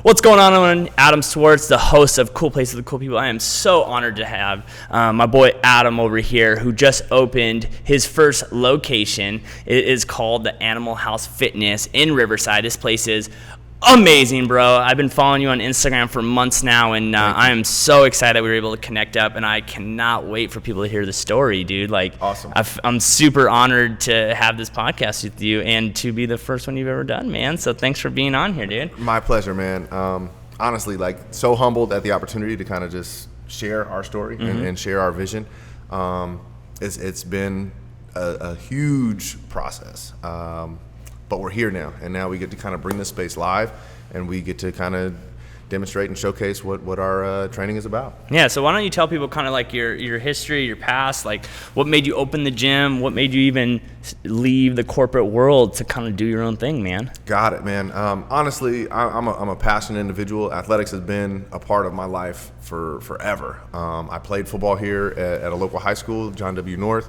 What's going on? I'm Adam Swartz, the host of Cool Places with Cool People. I am so honored to have my boy Adam over here, who just opened his first location. It is called the Animal House Fitness in Riverside. This place is amazing, bro. I've been following you on Instagram for months now, and I am so excited we were able to connect up, and I cannot wait for people to hear the story, dude. Like, awesome. I'm super honored to have this podcast with you and to be the first one you've ever done, man. So thanks for being on here, dude. My pleasure, man. Honestly, like, so humbled at the opportunity to kind of just share our story and share our vision. It's been a huge process. But we're here now, and now we get to kind of bring this space live, and we get to kind of demonstrate and showcase what our training is about. Yeah, so why don't you tell people kind of like your history, your past, like what made you open the gym, what made you even leave the corporate world to kind of do your own thing, man? Got it, man. Honestly, I'm a passionate individual. Athletics has been a part of my life for forever. I played football here at a local high school, John W. North.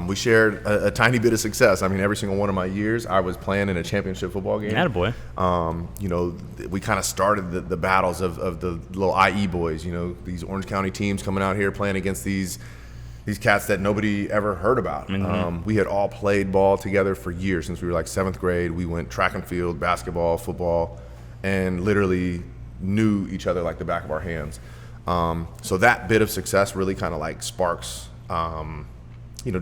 We shared a tiny bit of success. I mean, every single one of my years, I was playing in a championship football game. Attaboy. We kind of started the battles of the little IE boys, these Orange County teams coming out here playing against these cats that nobody ever heard about. We had all played ball together for years. Since we were like 7th grade. We went track and field, basketball, football, and literally knew each other like the back of our hands. So that bit of success really kind of like sparks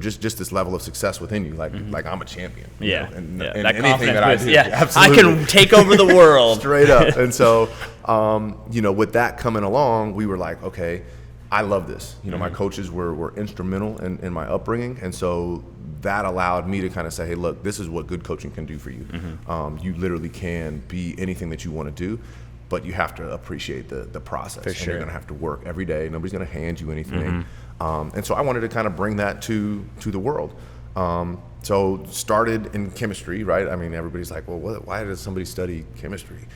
just this level of success within you, like I'm a champion. And that anything that I do, I absolutely. can take over the world. Straight up. And so, with that coming along, we were like, okay, I love this. My coaches were instrumental in my upbringing, and so that allowed me to kind of say, hey, look, this is what good coaching can do for you. You literally can be anything that you want to do, but you have to appreciate the process. For sure. And you're going to have to work every day. Nobody's going to hand you anything. And so I wanted to kind of bring that to the world. So started in chemistry, right? I mean, everybody's like, well, why does somebody study chemistry?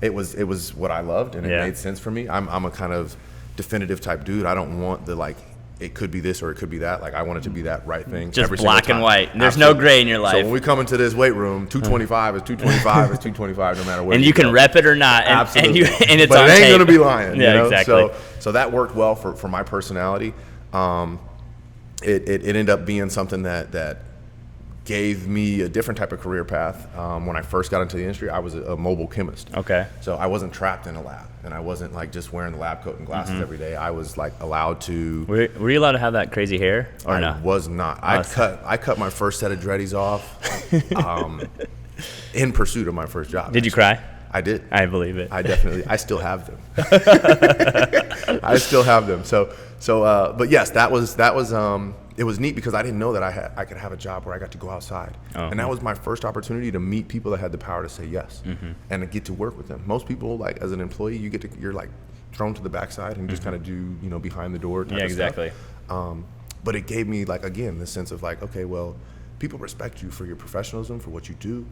It was what I loved, and it made sense for me. I'm a kind of definitive type dude. I don't want it could be this or it could be that. Like, I want it to be that right thing. Just every black single and time. white. There's no gray in your life. So when we come into this weight room, 225 is 225 is 225 no matter where. And you can rep it or not. Absolutely. And it's but on it ain't tape. going to be lying. Yeah, exactly. So that worked well for my personality. It ended up being something that gave me a different type of career path. When I first got into the industry, I was a mobile chemist. Okay. So I wasn't trapped in a lab, and I wasn't like just wearing the lab coat and glasses every day. I was like allowed to. Were you allowed to have that crazy hair or no? I was not. I cut my first set of dreadies off in pursuit of my first job. Did you cry? I did. I believe it. I still have them. I still have them. But yes, that was it was neat because I didn't know that I could have a job where I got to go outside. And that was my first opportunity to meet people that had the power to say yes and to get to work with them. Most people, like, as an employee, you're like thrown to the backside and just kind of do, behind the door type of exactly. stuff. But it gave me, like, again, the sense of like, okay, well, people respect you for your professionalism, for what you do.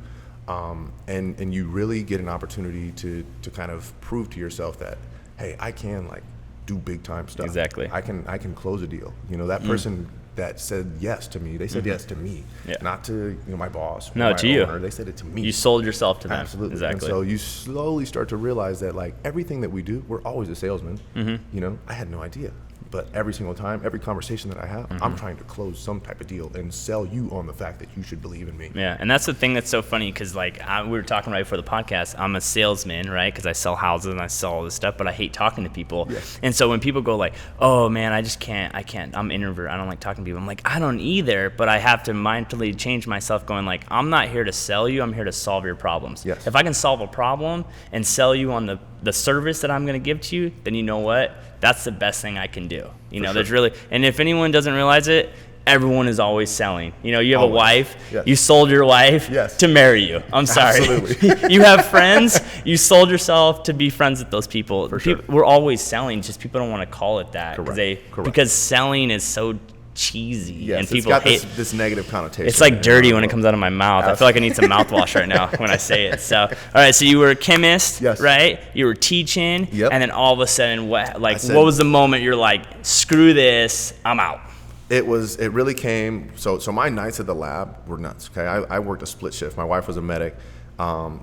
And you really get an opportunity to kind of prove to yourself that, hey, I can, like, do big time stuff. Exactly. I can close a deal. That person that said yes to me, they said yes to me, not to my boss. Or my to owner. you. They said it to me. You sold yourself to them. Absolutely. Exactly. And so you slowly start to realize that, like, everything that we do, we're always a salesman. I had no idea. But every single time, every conversation that I have, I'm trying to close some type of deal and sell you on the fact that you should believe in me. Yeah, and that's the thing that's so funny because, like, we were talking right before the podcast. I'm a salesman, right? Because I sell houses and I sell all this stuff, but I hate talking to people. Yes. And so when people go like, oh, man, I can't. I'm an introvert. I don't like talking to people. I'm like, I don't either, but I have to mindfully change myself going like, I'm not here to sell you. I'm here to solve your problems. Yes. If I can solve a problem and sell you on the service that I'm going to give to you, then you know what? That's the best thing I can do. There's really, and if anyone doesn't realize it, everyone is always selling. You have always. A wife, you sold your wife to marry you. I'm sorry. Absolutely. You have friends, you sold yourself to be friends with those people. For sure. We're always selling, just people don't want to call it that. Correct. Because selling is so cheesy. Yes, and people it's got hate this negative connotation. It's like dirty when it comes out of my mouth. I feel like I need some mouthwash right now when I say it. So, all right. So you were a chemist, right? You were teaching, and then all of a sudden, what was the moment you're like, screw this, I'm out? It really came. So my nights at the lab were nuts. Okay, I worked a split shift. My wife was a medic.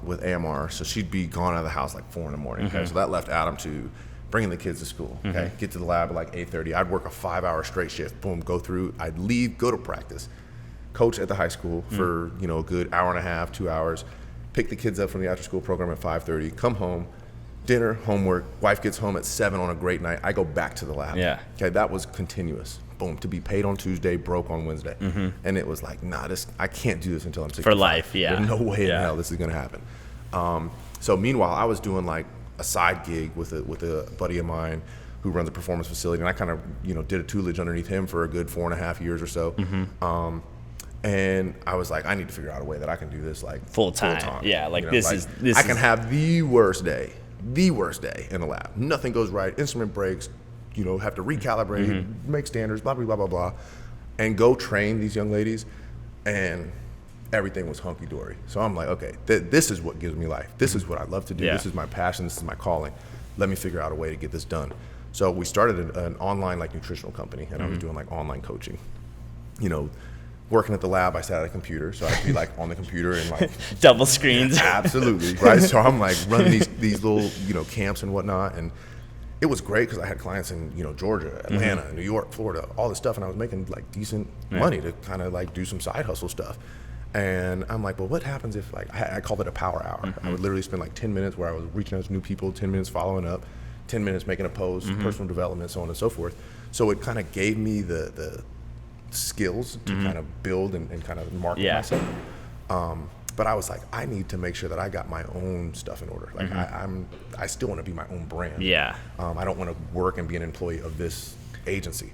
with AMR. So she'd be gone out of the house like 4 a.m. Okay, so that left Adam to bringing the kids to school. Okay, get to the lab at like 8:30. I'd work a 5-hour straight shift. Boom, go through. I'd leave, go to practice, coach at the high school for a good hour and a half, 2 hours. Pick the kids up from the after-school program at 5:30. Come home, dinner, homework. Wife gets home at 7 on a great night. I go back to the lab. Yeah. Okay, that was continuous. Boom, to be paid on Tuesday, broke on Wednesday. And it was like, nah, I can't do this until I'm 65. For life, yeah. There's no way in hell this is going to happen. So meanwhile, I was doing like a side gig with a buddy of mine who runs a performance facility, and I kind of did a tutelage underneath him for a good 4.5 years or so. And I was like, I need to figure out a way that I can do this like full time. Yeah, like this is I can have the worst day in the lab. Nothing goes right. Instrument breaks. Have to recalibrate, make standards, blah, blah, blah, blah, blah, and go train these young ladies, and everything was hunky-dory. So I'm like, okay, this is what gives me life. This is what I love to do. Yeah. This is my passion. This is my calling. Let me figure out a way to get this done. So we started an online like nutritional company, and I was doing like online coaching. Working at the lab, I sat at a computer, so I'd be like on the computer and like double screens. Absolutely, right? So I'm like running these little camps and whatnot, and it was great because I had clients in Georgia, Atlanta, New York, Florida, all this stuff, and I was making like decent money to kind of like do some side hustle stuff. And I'm like, well, what happens if like I called it a power hour? I would literally spend like 10 minutes where I was reaching out to new people, 10 minutes following up, 10 minutes making a post, personal development, so on and so forth. So it kind of gave me the skills to kind of build and kind of market myself. But I was like, I need to make sure that I got my own stuff in order. Like I still want to be my own brand. Yeah. I don't want to work and be an employee of this agency.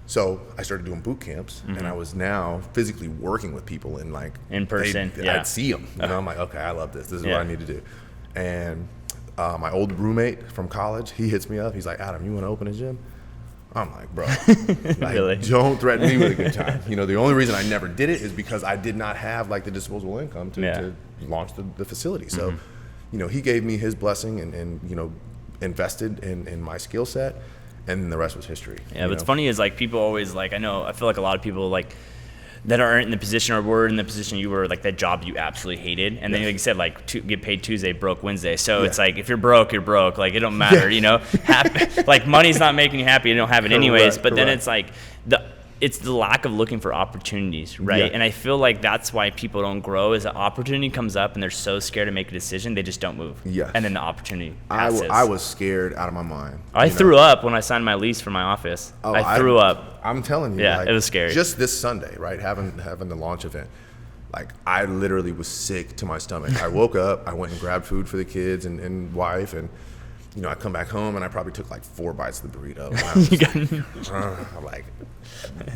So I started doing boot camps, and I was now physically working with people and like in person. I'd see them. I'm like, okay, I love this. This is what I need to do. And my old roommate from college, he hits me up. He's like, Adam, you want to open a gym? I'm like, bro, like, really? Don't threaten me with a good time. The only reason I never did it is because I did not have like the disposable income to launch the facility. So, he gave me his blessing and invested in my skill set, and the rest was history. Yeah, but what's funny is like people always like, I feel like a lot of people like that aren't in the position or were in the position you were, like that job you absolutely hated, and then like you said, like get paid Tuesday, broke Wednesday. So it's like if you're broke, you're broke. Like it don't matter, like money's not making you happy, you don't have it anyways. But then it's like it's the lack of looking for opportunities, right? Yeah. And I feel like that's why people don't grow. Is an opportunity comes up and they're so scared to make a decision, they just don't move. Yes. And then the opportunity passes. I was scared out of my mind. I threw up when I signed my lease for my office. I threw up. I'm telling you. Yeah, like, it was scary. Just this Sunday, right? Having the launch event. Like I literally was sick to my stomach. I woke up, I went and grabbed food for the kids and wife, and I come back home and I probably took like 4 bites of the burrito. I'm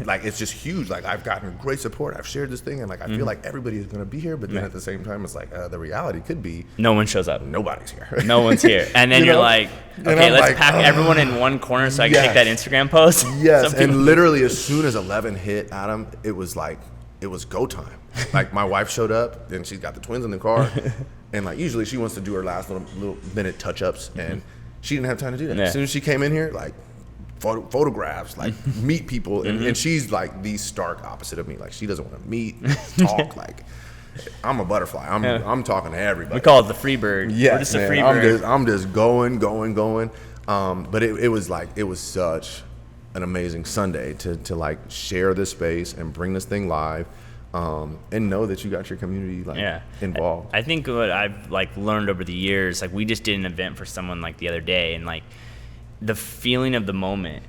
like it's just huge. Like I've gotten great support. I've shared this thing, and like I feel like everybody is going to be here. But then at the same time, it's like the reality could be no one shows up. Nobody's here. No one's here. And then you're like, okay, let's like, pack everyone in one corner so I can take that Instagram post. Yes, and literally as soon as 11 hit, Adam, it was go time. Like my wife showed up, and she's got the twins in the car, and like usually she wants to do her last little minute touch-ups, and she didn't have time to do that. Yeah. As soon as she came in here, like photographs, like meet people, and she's like the stark opposite of me. Like she doesn't want to meet, talk. Like I'm a butterfly. I'm talking to everybody. We call it the free bird. Yeah, we're just a free bird. I'm just going. But it was such an amazing Sunday to like share this space and bring this thing live. And know that you got your community involved. I think what I've like learned over the years, like we just did an event for someone like the other day, and like the feeling of the moment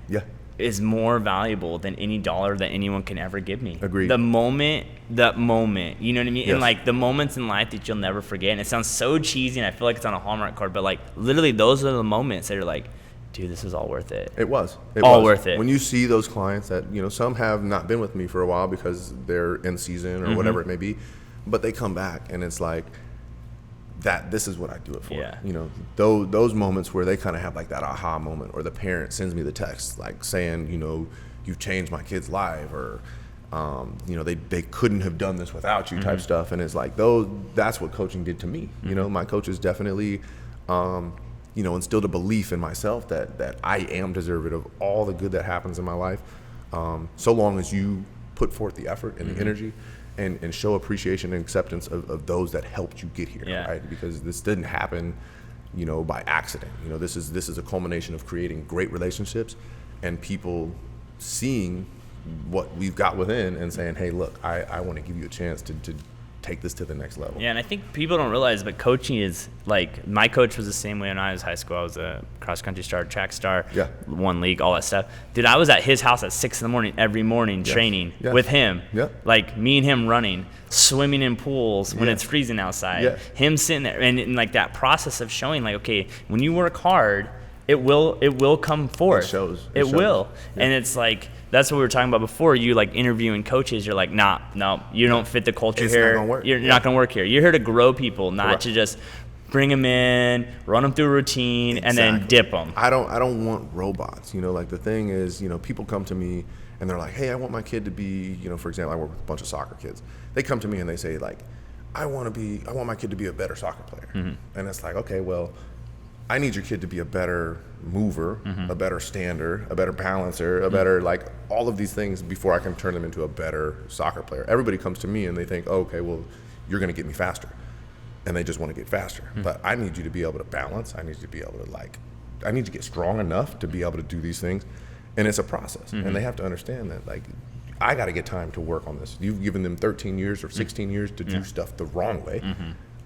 is more valuable than any dollar that anyone can ever give me. Agreed. The moment, you know what I mean? Yes. And like the moments in life that you'll never forget. And it sounds so cheesy, and I feel like it's on a Hallmark card, but like literally those are the moments that are like, dude, this was all worth it. It was. Worth it. When you see those clients that, some have not been with me for a while because they're in season or whatever it may be, but they come back and it's like, this is what I do it for. Yeah. Those moments where they kind of have like that aha moment, or the parent sends me the text like saying, you've changed my kid's life, or, they couldn't have done this without you type stuff. And it's like that's what coaching did to me. My coaches definitely, instilled a belief in myself that I am deserving of all the good that happens in my life, so long as you put forth the effort and the energy and show appreciation and acceptance of those that helped you get here, Yeah. right? Because this didn't happen, by accident. This is a culmination of creating great relationships and people seeing what we've got within and saying, hey, look, I want to give you a chance to take this to the next level. Yeah, and I think people don't realize, but coaching is like, my coach was the same way when I was high school. I was a cross country star, track star, Yeah. won league, all that stuff. Dude, I was at his house at 6 a.m. every morning training with him. Yeah. Like me and him running, swimming in pools when Yeah. it's freezing outside. Yeah. Him sitting there and like that process of showing like, okay, when you work hard, it will come forth. It shows. It shows. will. Yeah. And it's like, that's what we were talking about before. You like interviewing coaches. You're like, no, you don't fit the culture It's here. not gonna work. You're not going to work here. You're here to grow people, not Correct. to just bring them in, run them through a routine, and then Exactly. dip them. I don't want robots. Like the thing is, people come to me and they're like, hey, I want my kid to be, for example, I work with a bunch of soccer kids. They come to me and they say like, I want my kid to be a better soccer player. Mm-hmm. And it's like, okay, well, I need your kid to be a better mover, Mm-hmm. a better stander, a better balancer, a better like all of these things before I can turn them into a better soccer player. Everybody comes to me and they think, oh, okay, well, you're going to get me faster. And they just want to get faster. But I need you to be able to balance. I need you to be able to I need to get strong enough to be able to do these things. And it's a process. And they have to understand that I got to get time to work on this. You've given them 13 years or 16 years to do stuff the wrong way.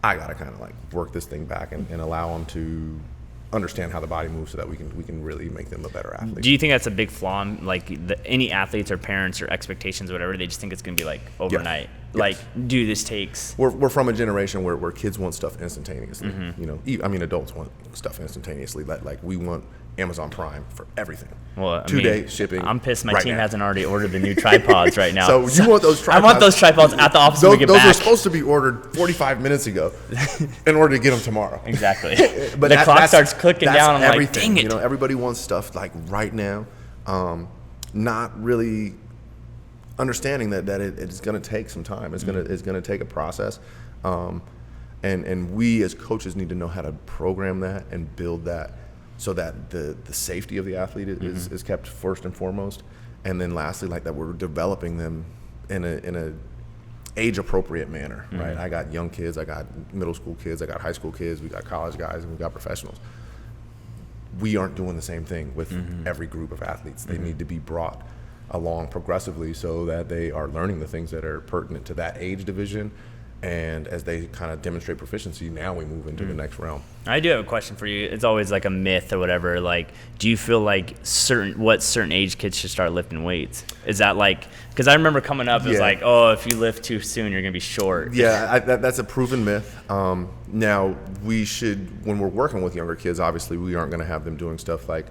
I got to kind of work this thing back and allow them to understand how the body moves so that we can really make them a better athlete. Do you think that's a big flaw in any athletes or parents or expectations or whatever? They just think it's going to be like overnight. Yes. Dude, this takes. We're from a generation where kids want stuff instantaneously. Adults want stuff instantaneously. Like we want Amazon Prime for everything. Well, 2-day shipping. I'm pissed my right team now. hasn't already ordered the new tripods right now. So you want those tripods? I want those tripods at the office when we get those back. are supposed to be ordered 45 minutes ago in order to get them tomorrow. Exactly. But The clock that's- starts clicking that's down. I'm like, everything. dang it. Everybody wants stuff right now, not really understanding that it's going to take some time. It's going to take a process, and we as coaches need to know how to program that and build that so that the safety of the athlete is kept first and foremost, and then lastly, that we're developing them in a age appropriate manner, right? I got young kids, I got middle school kids, I got high school kids, we got college guys, and we got professionals. We aren't doing the same thing with every group of athletes. They need to be brought along progressively so that they are learning the things that are pertinent to that age division. And as they kind of demonstrate proficiency, now we move into the next realm. I do have a question for you. It's always like a myth or whatever. Like, do you feel like certain age kids should start lifting weights? Is that because I remember coming up, it was Yeah. like, oh, if you lift too soon, you're going to be short. Yeah, that's a proven myth. Now, we should, when we're working with younger kids, obviously we aren't going to have them doing stuff like,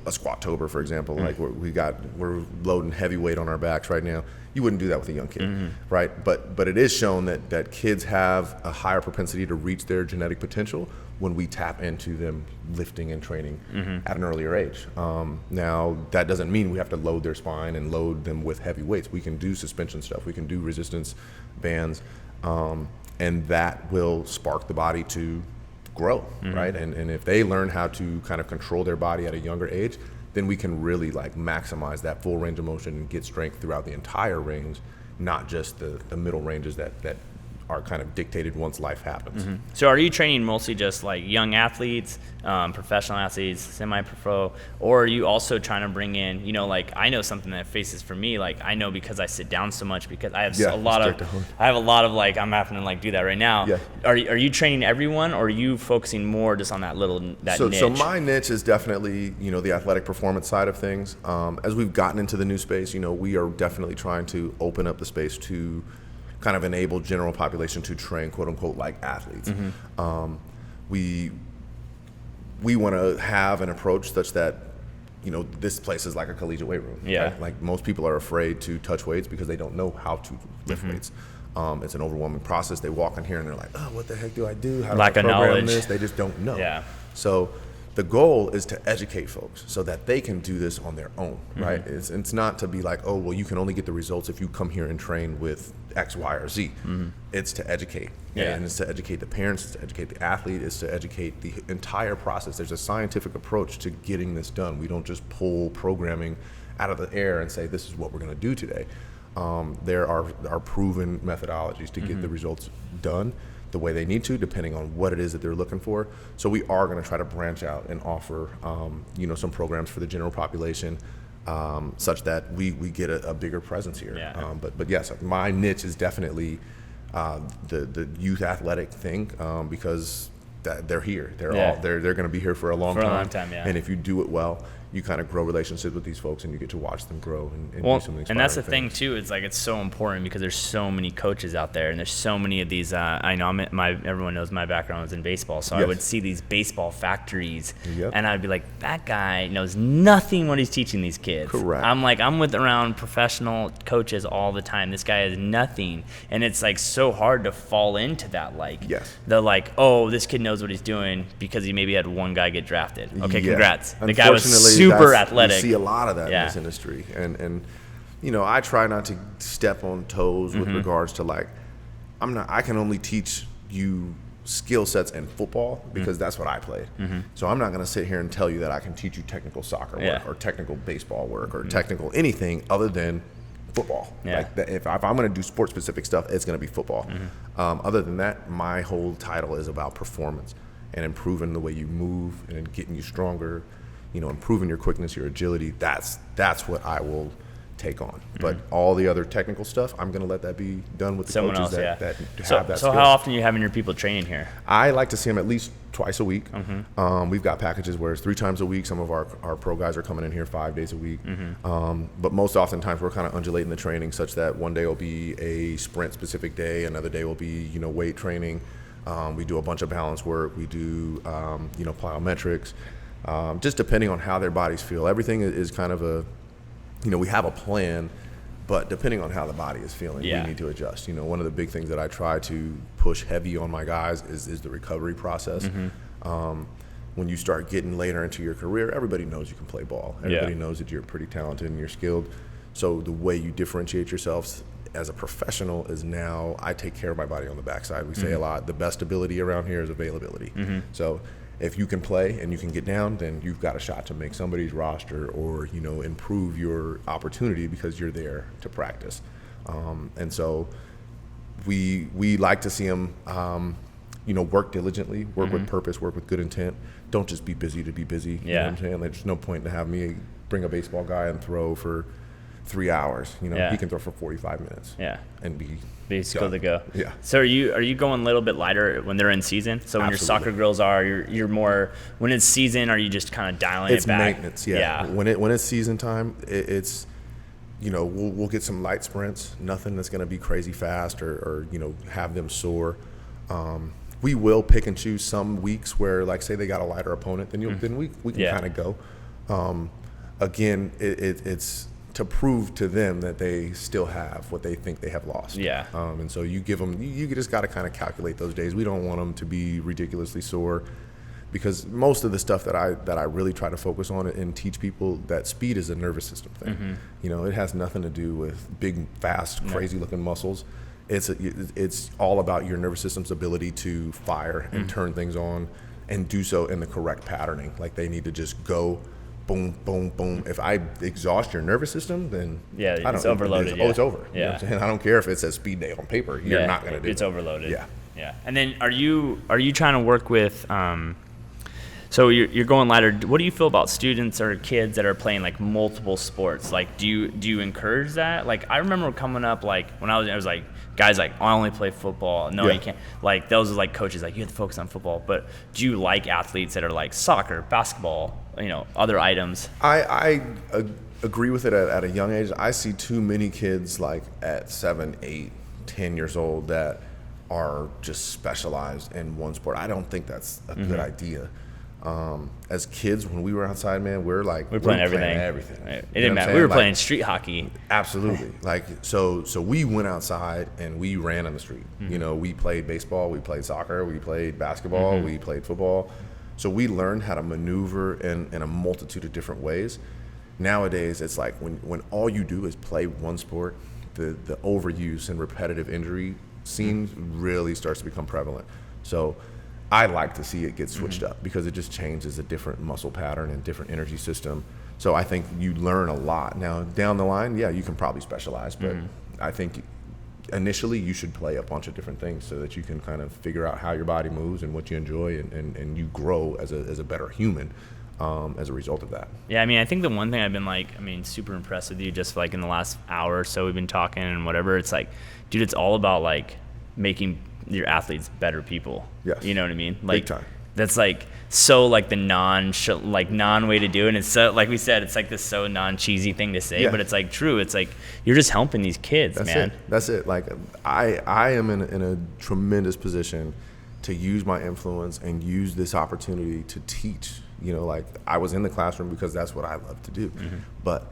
a squat-tober, for example. Like we're loading heavy weight on our backs right now. You wouldn't do that with a young kid, right? But it is shown that kids have a higher propensity to reach their genetic potential when we tap into them lifting and training at an earlier age. Now, that doesn't mean we have to load their spine and load them with heavy weights. We can do suspension stuff. We can do resistance bands, and that will spark the body to grow, right? And if they learn how to kind of control their body at a younger age, then we can really maximize that full range of motion and get strength throughout the entire range, not just the middle ranges that are kind of dictated once life happens. So are you training mostly just like young athletes, professional athletes, semi-pro, or are you also trying to bring in, I know something that faces for me, I know because I sit down so much, because I have a lot of I'm having to do that right now. Yeah. Are you training everyone, or are you focusing more just on that niche? So my niche is definitely, the athletic performance side of things. As we've gotten into the new space, we are definitely trying to open up the space to kind of enable general population to train, quote unquote, like athletes. We want to have an approach such that, this place is like a collegiate weight room. Yeah. Right? Like most people are afraid to touch weights because they don't know how to lift weights. It's an overwhelming process. They walk in here and they're like, oh, what the heck do I do? How do Lack I of program knowledge. this? They just don't know. Yeah. So the goal is to educate folks so that they can do this on their own, right? It's not to be like, oh, well, you can only get the results if you come here and train with X, Y, or Z. It's to educate. Yeah. And it's to educate the parents, it's to educate the athlete, it's to educate the entire process. There's a scientific approach to getting this done. We don't just pull programming out of the air and say, this is what we're going to do today. there are proven methodologies to get the results done the way they need to, depending on what it is that they're looking for. So we are going to try to branch out and offer, some programs for the general population, such that we get a bigger presence here. Yeah. But yes, my niche is definitely the youth athletic thing, because they're here. They're going to be here for a long time. Yeah. And if you do it well, you kind of grow relationships with these folks, and you get to watch them grow and do some inspiring and that's the things. thing too. It's like it's so important because there's so many coaches out there, and there's so many of these. I know everyone knows my background was in baseball, so I Yes. would see these baseball factories, Yep. and I'd be like, that guy knows nothing what he's teaching these kids. Correct. I'm with around professional coaches all the time. This guy has nothing, and it's like so hard to fall into that. Like, Yes. the like, oh, this kid knows what he's doing because he maybe had one guy get drafted. Okay, Yeah. congrats. The guy was Unfortunately, super that's- athletic. You see a lot of that Yeah. in this industry, and I try not to step on toes with regards to like, I can only teach you skill sets in football because that's what I played. So I'm not going to sit here and tell you that I can teach you technical soccer Yeah. work or technical baseball work or technical anything other than football. Yeah. Like that, if I'm going to do sport specific stuff, it's going to be football. Other than that, my whole title is about performance and improving the way you move and getting you stronger, improving your quickness, your agility. That's what I will take on. But all the other technical stuff, I'm going to let that be done with the Someone coaches else, that So, have that so skill. how often are you having your people training here? I like to see them at least twice a week. We've got packages where it's 3 times a week. Some of our pro guys are coming in here 5 days a week. But most oftentimes we're kind of undulating the training such that one day will be a sprint specific day, another day will be, weight training. We do a bunch of balance work. We do, plyometrics, just depending on how their bodies feel. Everything is kind of we have a plan, but depending on how the body is feeling, Yeah. we need to adjust. One of the big things that I try to push heavy on my guys is the recovery process. When you start getting later into your career, everybody knows you can play ball. Everybody knows that you're pretty talented and you're skilled. So the way you differentiate yourselves as a professional is now I take care of my body on the backside. We say a lot, the best ability around here is availability. So if you can play and you can get down, then you've got a shot to make somebody's roster or, improve your opportunity because you're there to practice. And so we like to see them, work diligently, work with purpose, work with good intent. Don't just be busy to be busy. You know what I'm saying? There's no point to have me bring a baseball guy and throw for 3 hours. He can throw for 45 minutes. Yeah. And be Basically to go. Yeah. So are you going a little bit lighter when they're in season? So when your Absolutely. soccer girls are, you're more when it's season. Are you just kind of dialing It's it back? maintenance. Yeah. When it's season time, it's we'll get some light sprints. Nothing that's going to be crazy fast or have them sore. We will pick and choose some weeks where, like, say they got a lighter opponent, then we can kind of go. Again, it's to prove to them that they still have what they think they have lost. Yeah. And so you give them, you just got to kind of calculate those days. We don't want them to be ridiculously sore because most of the stuff that I really try to focus on and teach people that speed is a nervous system thing. It has nothing to do with big, fast, crazy looking muscles. It's all about your nervous system's ability to fire and turn things on and do so in the correct patterning. Like they need to just go boom, boom, boom. If I exhaust your nervous system, then it's overloaded. It's over. Yeah. You know what I'm saying? I don't care if it says speed day on paper. You're not going to do it. It's overloaded. Yeah. Yeah. And then are you trying to work with so you're going lighter. What do you feel about students or kids that are playing like multiple sports? Like do you encourage that? Like I remember coming up like when I was like guys like I only play football. No, you can't. Like those are like coaches like you have to focus on football. But do you like athletes that are like soccer, basketball, other items? I agree with it at a young age. I see too many kids like at 7, 8, 10 years old that are just specialized in one sport. I don't think that's a good idea. As kids, when we were outside, man, we're playing everything. Right. It didn't matter. We were playing street hockey. Absolutely. So we went outside and we ran on the street. We played baseball, we played soccer, we played basketball, we played football. So we learned how to maneuver in a multitude of different ways. Nowadays, it's like when all you do is play one sport, the overuse and repetitive injury scene really starts to become prevalent. So I like to see it get switched up because it just changes a different muscle pattern and different energy system. So I think you learn a lot. Now, down the line, you can probably specialize, but I think initially you should play a bunch of different things so that you can kind of figure out how your body moves and what you enjoy, and you grow as a better human as a result of that. Yeah, I mean, I think the one thing I've been like, I mean, super impressed with you just like in the last hour or so we've been talking and whatever. It's like, dude, it's all about like making your athletes better people. Yes. You know what I mean? Like, Big time. That's like so like the non way to do it. And it's so, like we said, it's like this so non-cheesy thing to say, Yeah. but it's like true. It's like you're just helping these kids, man. That's it. Like I am in a tremendous position to use my influence and use this opportunity to teach. You know, like I was in the classroom because that's what I love to do. Mm-hmm. But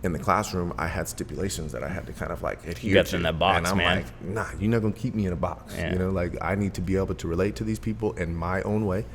in the classroom, I had stipulations that I had to kind of like adhere You got to. them in that box, and I'm man. like, nah, you're not gonna keep me in a box. Yeah. You know, like I need to be able to relate to these people in my own way,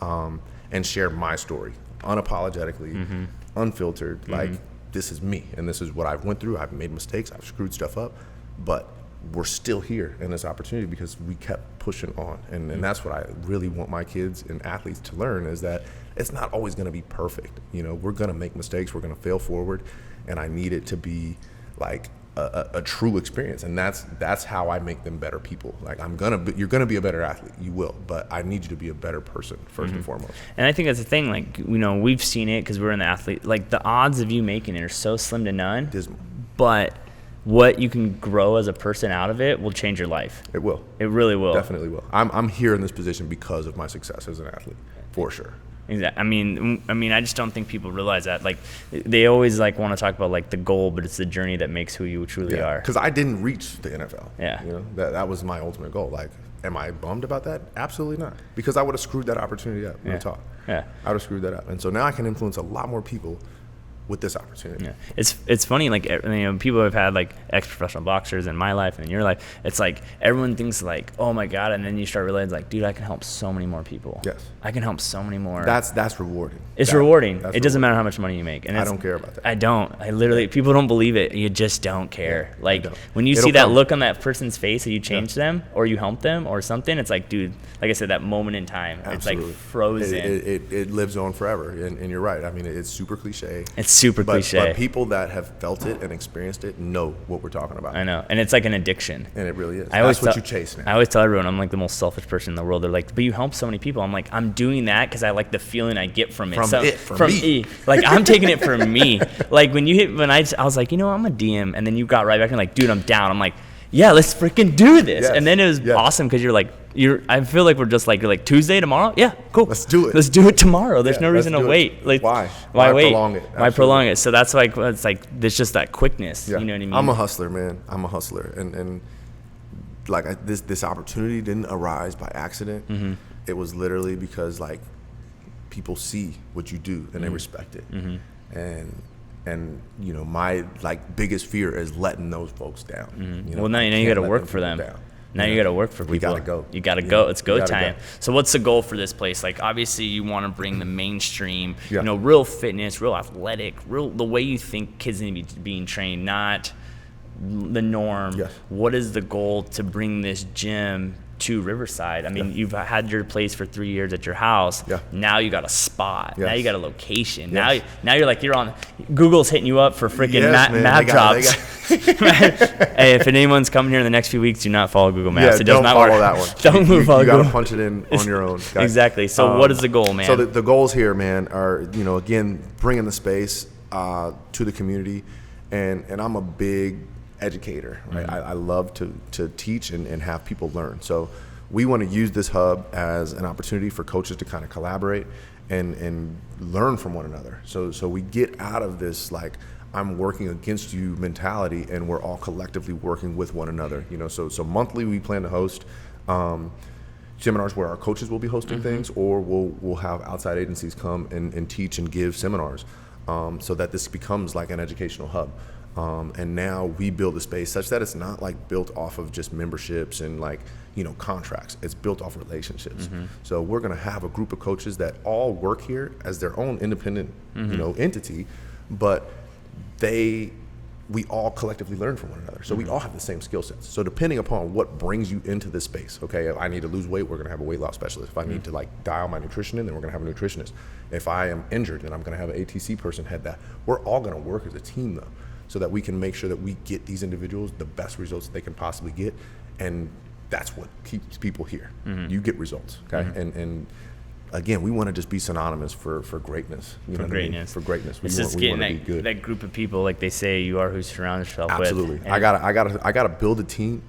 and share my story unapologetically, Mm-hmm. unfiltered. Like this is me, and this is what I've went through. I've made mistakes. I've screwed stuff up, but we're still here in this opportunity because we kept pushing on. And that's what I really want my kids and athletes to learn, is that it's not always going to be perfect. You know, we're going to make mistakes. We're going to fail forward. And I need it to be like a true experience. And that's how I make them better people. Like you're going to be a better athlete. You will. But I need you to be a better person first and foremost. And I think that's the thing. Like, you know, we've seen it because we're in the athlete. Like the odds of you making it are so slim to none. Dismal. But what you can grow as a person out of it will change your life. It will. It really will. Definitely will. I'm here in this position because of my success as an athlete, for sure. Exactly. I mean, I just don't think people realize that. Like, they always like want to talk about like the goal, but it's the journey that makes who you truly are. Because I didn't reach the NFL. Yeah. You know, that was my ultimate goal. Like, am I bummed about that? Absolutely not. Because I would have screwed that opportunity up. Yeah. Talk. Yeah. I would have screwed that up. And so now I can influence a lot more people with this opportunity. Yeah, it's funny, like, you know, people have had like ex-professional boxers in my life and in your life. It's like everyone thinks like, oh my god, and then you start realizing like, dude, I can help so many more people. Yes, I can help so many more. That's rewarding. It's rewarding. It doesn't matter how much money you make, and I don't care about that. I don't. I literally, people don't believe it. You just don't care. Yeah, like don't. when you It'll see that come. look on that person's face that you changed them or you helped them or something, it's like, dude, like I said, that moment in time, Absolutely. it's like frozen. It lives on forever, and you're right. I mean, it's super cliche. It's super cliche. But people that have felt it and experienced it know what we're talking about. I know, and it's like an addiction. And it really is. That's what you chase now. I always tell everyone I'm like the most selfish person in the world. They're like, but you help so many people. I'm like, I'm doing that because I like the feeling I get from it. From me. Like, I'm taking it from me. Like when I was like, you know, I'm a DM, and then you got right back and like, dude, I'm down. I'm like, yeah, let's freaking do this. Yes. And then it was awesome because you're like, I feel like we're just like, you're like, Tuesday, tomorrow? Yeah, cool. Let's do it. Let's do it tomorrow. There's Yeah, no reason to let's do wait. it. Like, Why wait? prolong it? Why Absolutely. prolong it? So that's like, it's like, there's just that quickness. Yeah. You know what I mean? I'm a hustler, man. I'm a hustler. And like this opportunity didn't arise by accident. Mm-hmm. It was literally because like people see what you do and they respect it. Mm-hmm. And you know, my like biggest fear is letting those folks down. Mm-hmm. You know, well, now I you can't got to let work for people them. down. Now you got to work for people. We gotta go. You got to go. It's go We gotta time. go. So what's the goal for this place? Like, obviously you want to bring the mainstream, Yeah. you know, real fitness, real athletic, real the way you think kids need to be being trained, not the norm. Yes. What is the goal to bring this gym to Riverside? I mean, you've had your place for 3 years at your house. Yeah. Now you got a spot. Now Yes. you got a location. Yes. Now you're like, you're on. Google's hitting you up for freaking Yes, man. map They got- drops. Hey, if anyone's coming here in the next few weeks, do not follow Google Maps. Yeah, it does don't not follow work. that one. Don't move follow You got to Google. punch it in on your own. guys. Exactly. So what is the goal, man? So the goals here, man, are, you know, again, bringing the space to the community, and I'm a big educator, right? I love to teach and have people learn. So we want to use this hub as an opportunity for coaches to kind of collaborate and learn from one another. So we get out of this like I'm working against you mentality, and we're all collectively working with one another. You know, so monthly we plan to host seminars where our coaches will be hosting things, or we'll have outside agencies come and teach and give seminars, so that this becomes like an educational hub. And now we build a space such that it's not like built off of just memberships and like, you know, contracts. It's built off relationships. So we're going to have a group of coaches that all work here as their own independent, you know, entity, but we all collectively learn from one another. So we all have the same skill sets. So depending upon what brings you into this space, okay, if I need to lose weight, we're gonna have a weight loss specialist. If I need to like dial my nutrition in, then we're gonna have a nutritionist. If I am injured, then I'm gonna have an ATC person head that. We're all gonna work as a team though. so that we can make sure that we get these individuals the best results they can possibly get. And that's what keeps people here. You get results, okay? And again, we want to just be synonymous for greatness. You know what I mean? For greatness. It's just getting that group of people, like they say, you are who you surround yourself with. Absolutely. I gotta build a team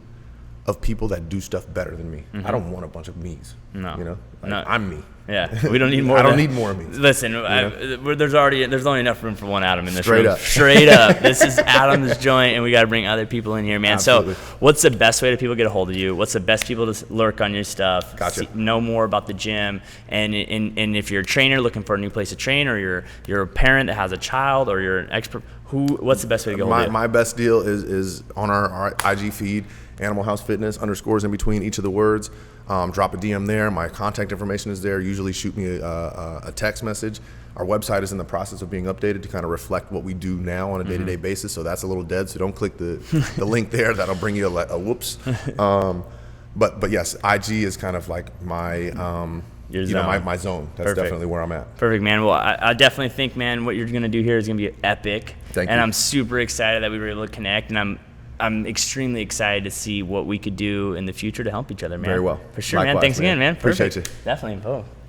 of people that do stuff better than me. I don't want a bunch of me's. No. You know? No. I'm me. Yeah, we don't need more. I don't need more of me. Listen, there's only enough room for one Adam in this Straight room. up. Straight up. This is Adam's joint, and we got to bring other people in here, man. Absolutely. So, what's the best way to people get a hold of you? What's the best people to lurk on your stuff? Gotcha. Know more about the gym, and if you're a trainer looking for a new place to train, or you're a parent that has a child, or you're an expert, what's the best way to get a hold of you? My best deal is on our IG feed, Animal House Fitness, underscores in between each of the words. Drop a DM there. My contact information is there. Usually shoot me a text message. Our website is in the process of being updated to kind of reflect what we do now on a day-to-day basis. So that's a little dead. So don't click the link there. That'll bring you a whoops. But yes, IG is kind of like my my zone. That's Perfect. definitely where I'm at. Perfect, man. Well, I definitely think, man, what you're going to do here is going to be epic. Thank you. And I'm super excited that we were able to connect, and I'm extremely excited to see what we could do in the future to help each other, man. Very well. For sure, Likewise, man. Thanks again, man. Appreciate Perfect. you. Definitely.